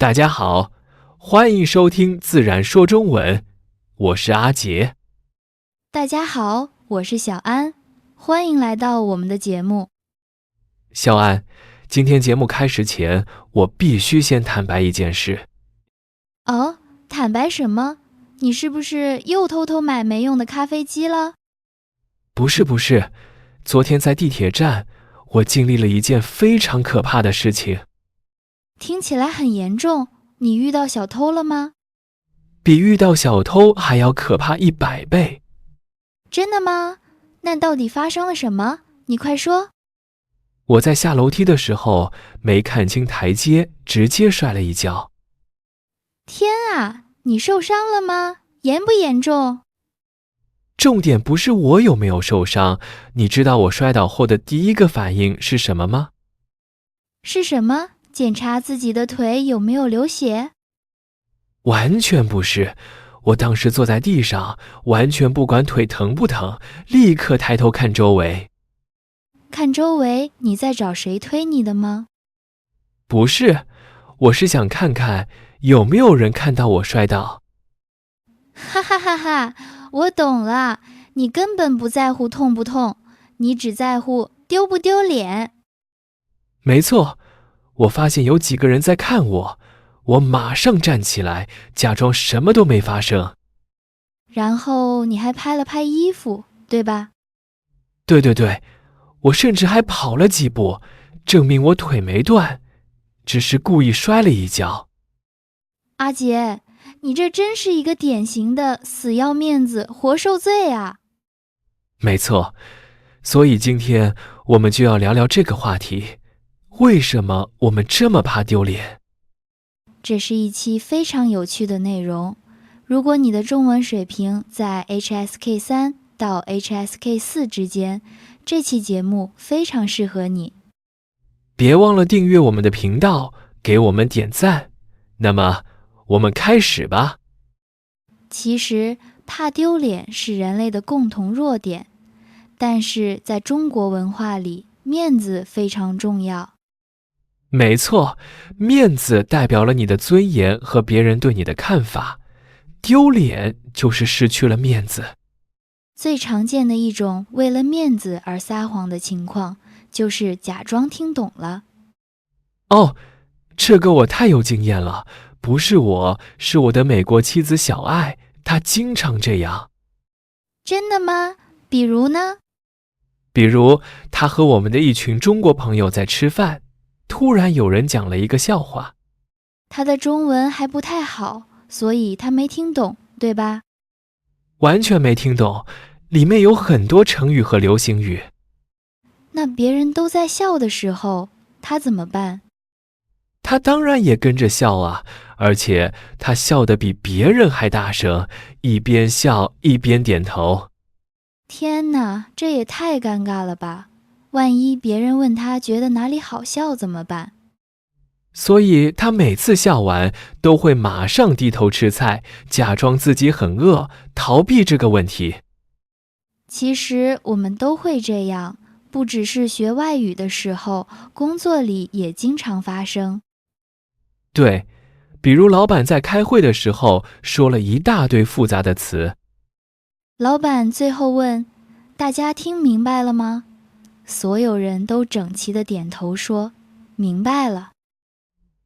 大家好，欢迎收听自然说中文，我是阿杰。大家好，我是小安，欢迎来到我们的节目。小安，今天节目开始前，我必须先坦白一件事。哦，坦白什么？你是不是又偷偷买没用的咖啡机了？不是，昨天在地铁站，我经历了一件非常可怕的事情。听起来很严重，你遇到小偷了吗？比遇到小偷还要可怕100倍。真的吗？那到底发生了什么？你快说。我在下楼梯的时候没看清台阶，直接摔了一跤。天啊，你受伤了吗？严不严重？重点不是我有没有受伤，你知道我摔倒后的第一个反应是什么吗？是什么？检查自己的腿有没有流血？完全不是，我当时坐在地上，完全不管腿疼不疼，立刻抬头看周围。看周围，你在找谁推你的吗？不是，我是想看看有没有人看到我摔倒。哈哈哈哈，我懂了，你根本不在乎痛不痛，你只在乎丢不丢脸。没错，我发现有几个人在看我，我马上站起来，假装什么都没发生。然后你还拍了拍衣服，对吧？对，我甚至还跑了几步，证明我腿没断，只是故意摔了一跤。阿杰，你这真是一个典型的死要面子活受罪啊！没错，所以今天我们就要聊聊这个话题，为什么我们这么怕丢脸？这是一期非常有趣的内容，如果你的中文水平在 HSK3 到 HSK4 之间，这期节目非常适合你。别忘了订阅我们的频道，给我们点赞。那么，我们开始吧。其实，怕丢脸是人类的共同弱点，但是在中国文化里，面子非常重要。没错，面子代表了你的尊严和别人对你的看法，丢脸就是失去了面子。最常见的一种为了面子而撒谎的情况，就是假装听懂了。哦，这个我太有经验了，不是我，是我的美国妻子小爱，她经常这样。真的吗？比如呢？比如，她和我们的一群中国朋友在吃饭，突然有人讲了一个笑话。他的中文还不太好，所以他没听懂，对吧？完全没听懂，里面有很多成语和流行语。那别人都在笑的时候，他怎么办？他当然也跟着笑啊，而且他笑得比别人还大声，一边笑一边点头。天哪，这也太尴尬了吧！万一别人问他觉得哪里好笑怎么办？所以他每次笑完都会马上低头吃菜，假装自己很饿，逃避这个问题。其实我们都会这样，不只是学外语的时候，工作里也经常发生。对，比如老板在开会的时候说了一大堆复杂的词。老板最后问：“大家听明白了吗？”所有人都整齐地点头说：“明白了。”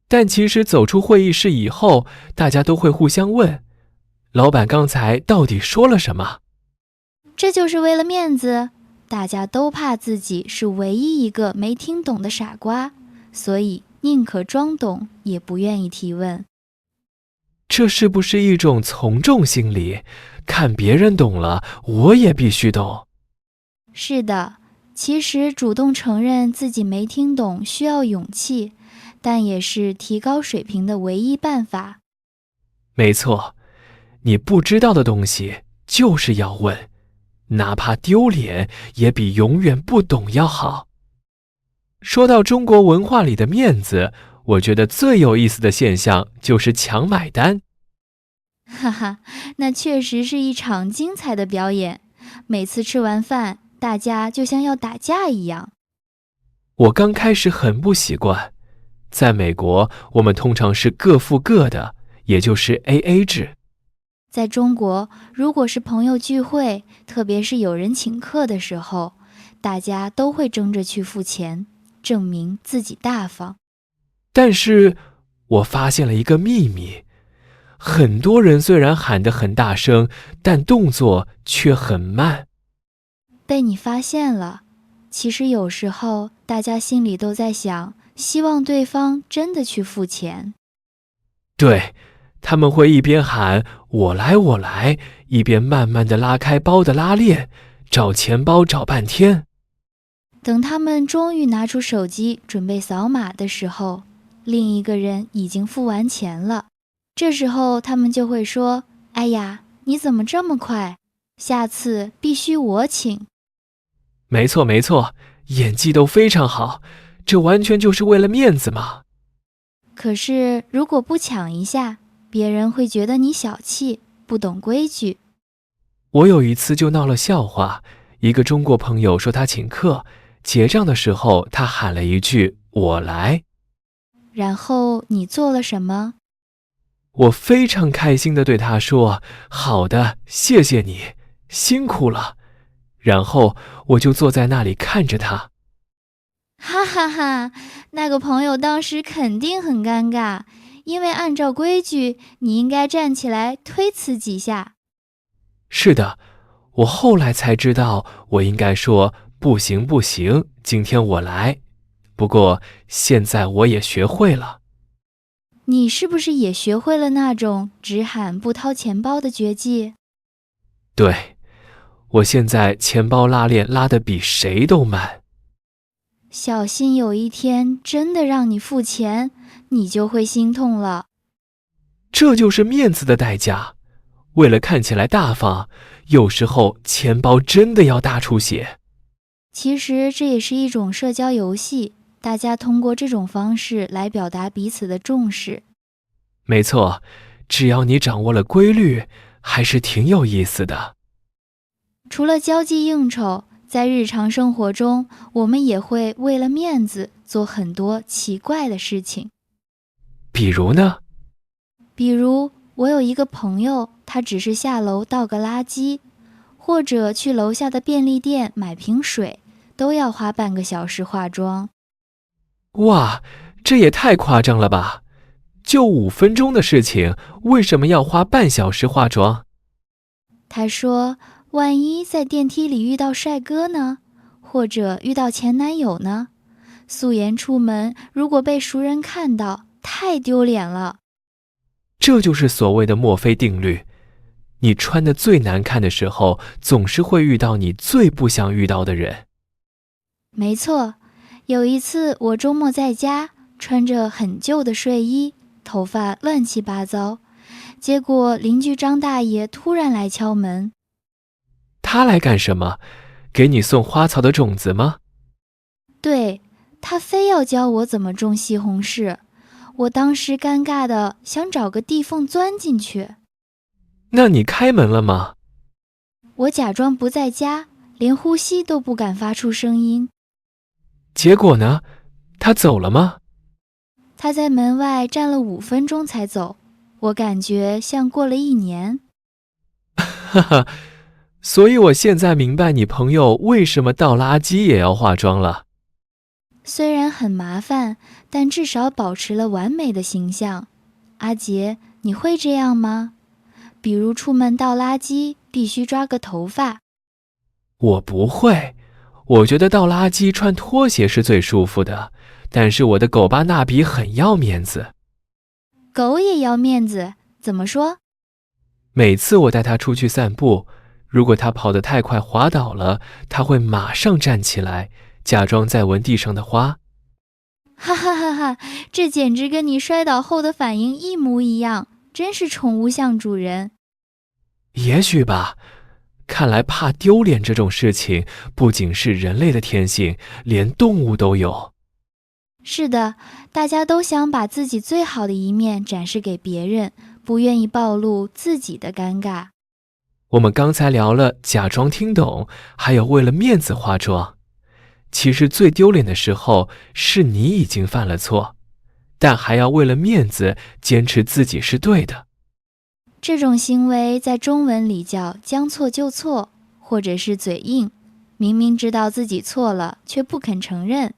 但其实走出会议室以后，大家都会互相问：“老板刚才到底说了什么？”这就是为了面子，大家都怕自己是唯一一个没听懂的傻瓜，所以宁可装懂，也不愿意提问。这是不是一种从众心理？看别人懂了，我也必须懂。是的，其实主动承认自己没听懂需要勇气，但也是提高水平的唯一办法。没错，你不知道的东西就是要问，哪怕丢脸也比永远不懂要好。说到中国文化里的面子，我觉得最有意思的现象就是抢买单。哈哈，那确实是一场精彩的表演。每次吃完饭，大家就像要打架一样。我刚开始很不习惯，在美国，我们通常是各付各的，也就是 AA 制。在中国，如果是朋友聚会，特别是有人请客的时候，大家都会争着去付钱，证明自己大方。但是我发现了一个秘密，很多人虽然喊得很大声，但动作却很慢。被你发现了，其实有时候大家心里都在想，希望对方真的去付钱。对，他们会一边喊我来我来，一边慢慢地拉开包的拉链，找钱包找半天。等他们终于拿出手机准备扫码的时候，另一个人已经付完钱了。这时候他们就会说，哎呀，你怎么这么快？下次必须我请。没错没错，演技都非常好，这完全就是为了面子嘛。可是如果不抢一下，别人会觉得你小气，不懂规矩。我有一次就闹了笑话，一个中国朋友说他请客，结账的时候他喊了一句我来。然后你做了什么？我非常开心地对他说，好的，谢谢你，辛苦了。然后我就坐在那里看着他。哈哈哈，那个朋友当时肯定很尴尬，因为按照规矩，你应该站起来推辞几下。是的，我后来才知道，我应该说不行不行，今天我来。不过现在我也学会了。你是不是也学会了那种只喊不掏钱包的绝技？对，我现在钱包拉链拉得比谁都慢。小心有一天真的让你付钱，你就会心痛了。这就是面子的代价。为了看起来大方，有时候钱包真的要大出血。其实这也是一种社交游戏，大家通过这种方式来表达彼此的重视。没错，只要你掌握了规律，还是挺有意思的。除了交际应酬，在日常生活中，我们也会为了面子做很多奇怪的事情。比如呢？比如我有一个朋友，他只是下楼倒个垃圾，或者去楼下的便利店买瓶水，都要花半个小时化妆。哇，这也太夸张了吧！就5分钟的事情，为什么要花半小时化妆？他说，万一在电梯里遇到帅哥呢？或者遇到前男友呢？素颜出门，如果被熟人看到，太丢脸了。这就是所谓的墨菲定律。你穿得最难看的时候，总是会遇到你最不想遇到的人。没错，有一次我周末在家，穿着很旧的睡衣，头发乱七八糟，结果邻居张大爷突然来敲门。他来干什么？给你送花草的种子吗？对，他非要教我怎么种西红柿，我当时尴尬的想找个地缝钻进去。那你开门了吗？我假装不在家，连呼吸都不敢发出声音。结果呢？他走了吗？他在门外站了5分钟才走，我感觉像过了1年。哈哈，所以我现在明白你朋友为什么倒垃圾也要化妆了。虽然很麻烦，但至少保持了完美的形象。阿杰，你会这样吗？比如出门倒垃圾必须抓个头发。我不会，我觉得倒垃圾穿拖鞋是最舒服的，但是我的狗巴纳比很要面子。狗也要面子，怎么说？每次我带它出去散步，如果它跑得太快滑倒了，它会马上站起来，假装在闻地上的花。哈哈哈哈，这简直跟你摔倒后的反应一模一样，真是宠物像主人。也许吧，看来怕丢脸这种事情不仅是人类的天性，连动物都有。是的，大家都想把自己最好的一面展示给别人，不愿意暴露自己的尴尬。我们刚才聊了假装听懂，还有为了面子化妆。其实最丢脸的时候，是你已经犯了错。但还要为了面子坚持自己是对的。这种行为在中文里叫将错就错，或者是嘴硬，明明知道自己错了，却不肯承认。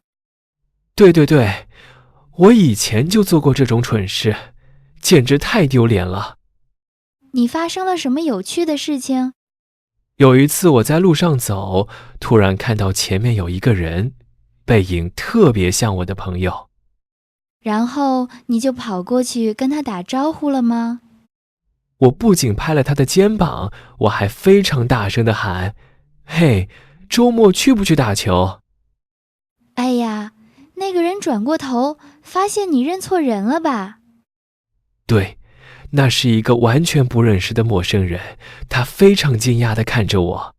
对，我以前就做过这种蠢事，简直太丢脸了。你发生了什么有趣的事情？有一次我在路上走，突然看到前面有一个人，背影特别像我的朋友。然后你就跑过去跟他打招呼了吗？我不仅拍了他的肩膀，我还非常大声地喊：嘿，周末去不去打球？哎呀，那个人转过头，发现你认错人了吧？对，那是一个完全不认识的陌生人，他非常惊讶地看着我。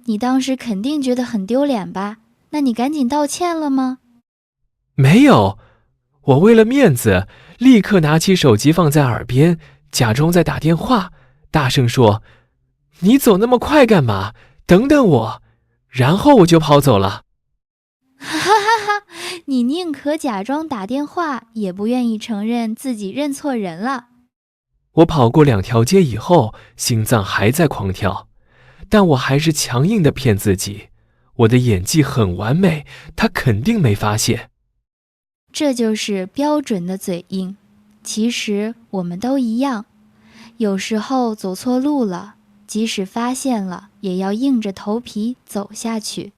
你当时肯定觉得很丢脸吧？那你赶紧道歉了吗？没有，我为了面子，立刻拿起手机放在耳边，假装在打电话，大声说：你走那么快干嘛？等等我。然后我就跑走了。哈哈哈！你宁可假装打电话，也不愿意承认自己认错人了。我跑过2条街以后，心脏还在狂跳，但我还是强硬地骗自己，我的演技很完美，他肯定没发现。这就是标准的嘴硬。其实我们都一样，有时候走错路了，即使发现了，也要硬着头皮走下去。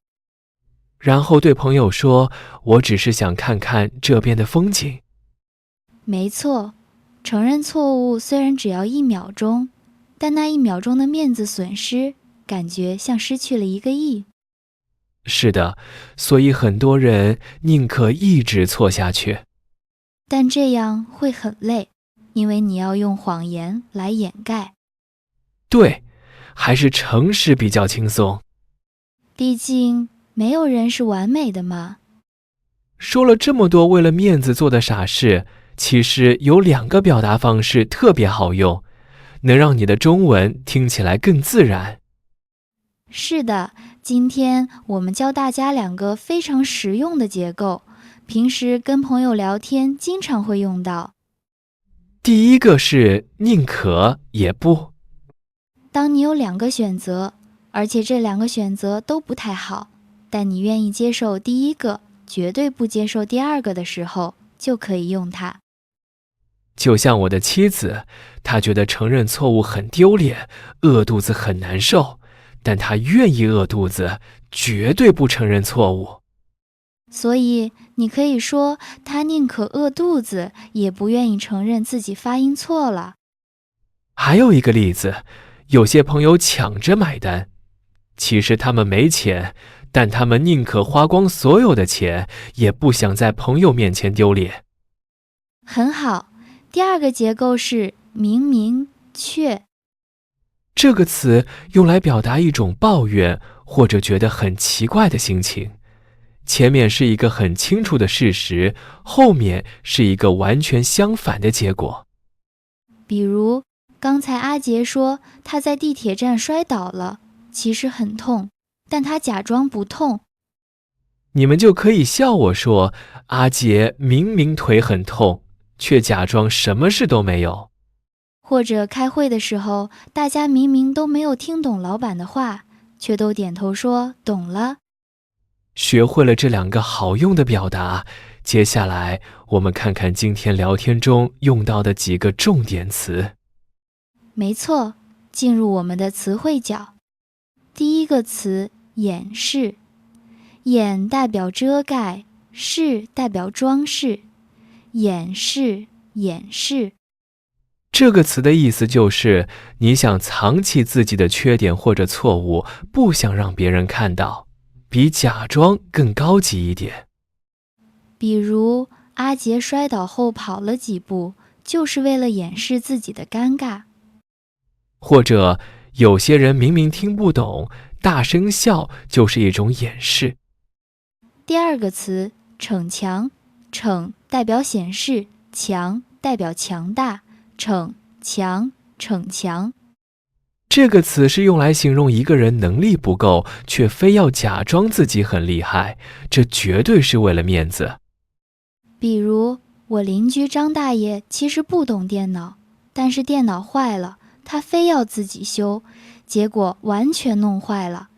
然后对朋友说，我只是想看看这边的风景。没错，承认错误虽然只要1秒钟，但那1秒钟的面子损失，感觉像失去了1个亿。是的，所以很多人宁可一直错下去。但这样会很累，因为你要用谎言来掩盖。对，还是诚实比较轻松。毕竟没有人是完美的嘛。说了这么多为了面子做的傻事，其实有2个表达方式特别好用，能让你的中文听起来更自然。是的，今天我们教大家2个非常实用的结构，平时跟朋友聊天经常会用到。第一个是宁可也不。当你有2个选择，而且这2个选择都不太好，但你愿意接受第一个，绝对不接受第2个的时候，就可以用它。就像我的妻子，她觉得承认错误很丢脸，饿肚子很难受，但她愿意饿肚子，绝对不承认错误。所以你可以说，她宁可饿肚子，也不愿意承认自己发音错了。还有一个例子，有些朋友抢着买单，其实他们没钱，但他们宁可花光所有的钱，也不想在朋友面前丢脸。很好，第2个结构是明明却。这个词用来表达一种抱怨或者觉得很奇怪的心情，前面是一个很清楚的事实，后面是一个完全相反的结果。比如刚才阿杰说他在地铁站摔倒了，其实很痛，但他假装不痛。你们就可以笑我说，阿杰明明腿很痛，却假装什么事都没有。或者开会的时候，大家明明都没有听懂老板的话，却都点头说懂了。学会了这2个好用的表达，接下来我们看看今天聊天中用到的几个重点词。没错，进入我们的词汇角。第一个词掩饰，掩代表遮盖，饰代表装饰，掩饰，掩饰。这个词的意思就是你想藏起自己的缺点或者错误，不想让别人看到，比假装更高级一点。比如阿杰摔倒后跑了几步，就是为了掩饰自己的尴尬。或者有些人明明听不懂，大声笑就是一种掩饰。第2个词逞强，逞代表显示，强代表强大，逞强，逞强。这个词是用来形容一个人能力不够，却非要假装自己很厉害，这绝对是为了面子。比如我邻居张大爷其实不懂电脑，但是电脑坏了，他非要自己修，结果完全弄坏了。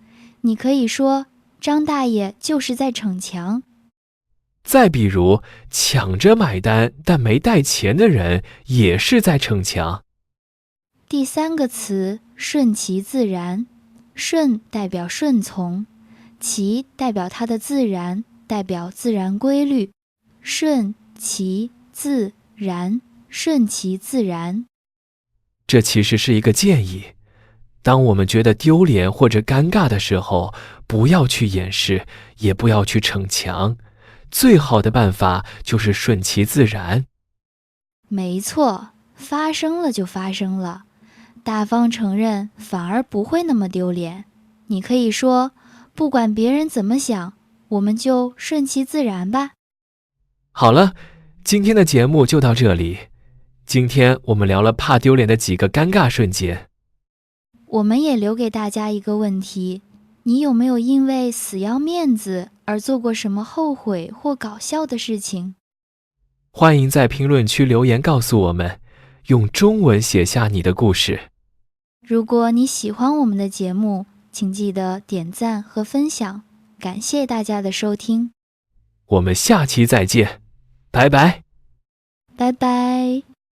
你可以说张大爷就是在逞强。再比如，抢着买单但没带钱的人也是在逞强。第三个词，顺其自然。顺代表顺从，其代表它的自然，代表自然规律。顺其自然，顺其自然。这其实是一个建议。当我们觉得丢脸或者尴尬的时候，不要去掩饰，也不要去逞强。最好的办法就是顺其自然。没错，发生了就发生了，大方承认反而不会那么丢脸。你可以说，不管别人怎么想，我们就顺其自然吧。好了，今天的节目就到这里。今天我们聊了怕丢脸的几个尴尬瞬间。我们也留给大家一个问题，你有没有因为死要面子而做过什么后悔或搞笑的事情？欢迎在评论区留言告诉我们，用中文写下你的故事。如果你喜欢我们的节目，请记得点赞和分享。感谢大家的收听，我们下期再见，拜拜。拜拜。